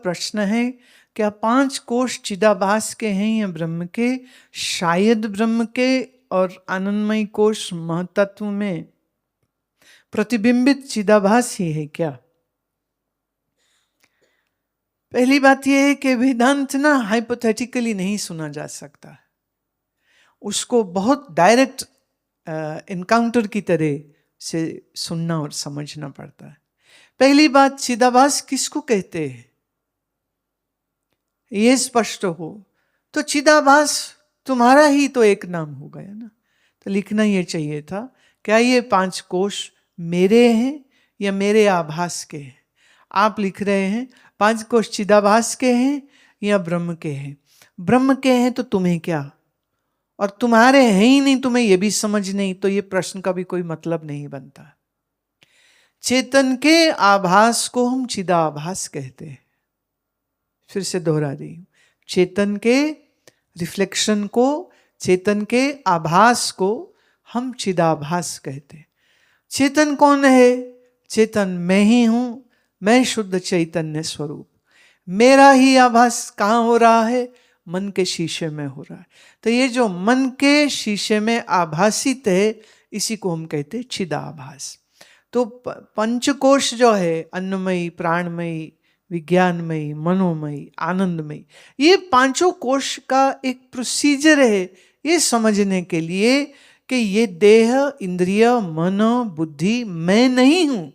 प्रश्न है, क्या 5 कोश चिदाभास के हैं या ब्रह्म के? शायद ब्रह्म के, और आनंदमय कोश महतत्व में प्रतिबिंबित चिदाभास ही है क्या? पहली बात यह है कि वेदांत ना हाइपोथेटिकली नहीं सुना जा सकता, उसको बहुत डायरेक्ट एनकाउंटर की तरह से सुनना और समझना पड़ता है। पहली बात, चिदाभास किसको कहते हैं ये स्पष्ट हो तो चिदाभास तुम्हारा ही तो एक नाम हो गया ना। तो लिखना ये चाहिए था, क्या ये 5 कोश मेरे हैं या मेरे आभास के हैं? आप लिख रहे हैं 5 कोश चिदाभास के हैं या ब्रह्म के हैं। ब्रह्म के हैं तो तुम्हें क्या, और तुम्हारे हैं ही नहीं, तुम्हें ये भी समझ नहीं, तो ये प्रश्न का भी कोई मतलब नहीं बनता। चेतन के आभास को हम चिदाभास कहते हैं। फिर से दोहरा रही हूं, चेतन के रिफ्लेक्शन को, चेतन के आभास को हम चिदाभास कहते हैं। चेतन कौन है? चेतन मैं ही हूं, मैं शुद्ध चैतन्य स्वरूप। मेरा ही आभास कहां हो रहा है? मन के शीशे में हो रहा है। तो ये जो मन के शीशे में आभासित है, इसी को हम कहते हैं चिदाभास। तो पंचकोश जो है, अन्नमयी, प्राणमयी, विज्ञानमयी, मनोमयी, आनंदमयी, ये 5 कोश का एक प्रोसीजर है ये समझने के लिए कि ये देह, इंद्रिय, मन, बुद्धि मैं नहीं हूं।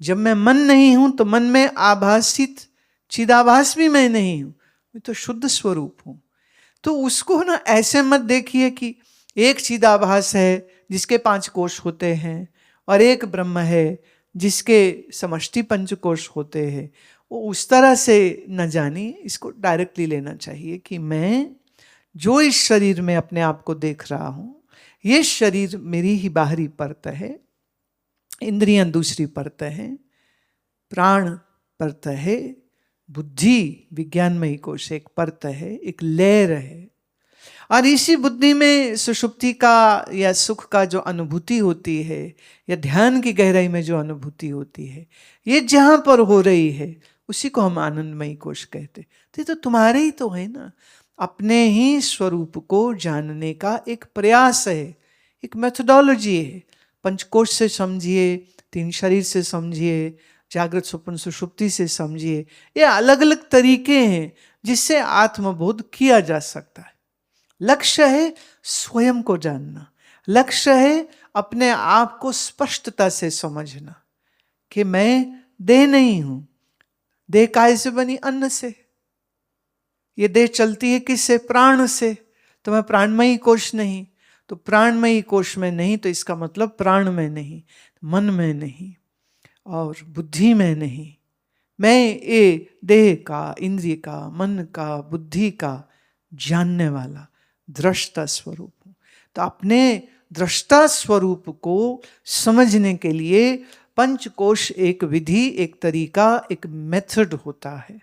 जब मैं मन नहीं हूं तो मन में आभासित चिदाभास भी मैं नहीं हूं, मैं तो शुद्ध स्वरूप हूं। तो उसको ना ऐसे मत देखिए कि एक चिदाभास है जिसके 5 कोश होते हैं और एक ब्रह्म है जिसके समष्टि 5 कोश होते हैं। वो उस तरह से न जानिए, इसको डायरेक्टली लेना चाहिए कि मैं जो इस शरीर में अपने आप को देख रहा हूं, ये शरीर मेरी ही बाहरी परत है, इंद्रियां दूसरी परत है, प्राण परत है, बुद्धि विज्ञानमयी कोश एक परत है, एक लेयर है। और इसी बुद्धि में सुषुप्ति का या सुख का जो अनुभूति होती है, या ध्यान की गहराई में जो अनुभूति होती है, ये जहां पर हो रही है उसी को हम आनंदमयी कोश कहते। तो तुम्हारे ही तो है ना। अपने ही स्वरूप को जानने का एक प्रयास है, एक मेथोडोलॉजी है। पंचकोश से समझिए, 3 शरीर से समझिए, जागृत स्वप्न सुषुप्ति से समझिए। ये अलग अलग तरीके हैं जिससे आत्मबोध किया जा सकता है। लक्ष्य है स्वयं को जानना, लक्ष्य है अपने आप को स्पष्टता से समझना कि मैं देह नहीं हूं। देह काहे से बनी? अन्न से। ये देह चलती है किससे? प्राण से। तो मैं प्राणमयी कोश नहीं, तो प्राणमयी कोश में नहीं, तो इसका मतलब प्राण में नहीं, मन में नहीं, और बुद्धि में नहीं। मैं ये देह का, इंद्रिय का, मन का, बुद्धि का जानने वाला दृष्टा स्वरूप हूं। तो अपने दृष्टा स्वरूप को समझने के लिए पंचकोश एक विधि, एक तरीका, एक मेथड होता है।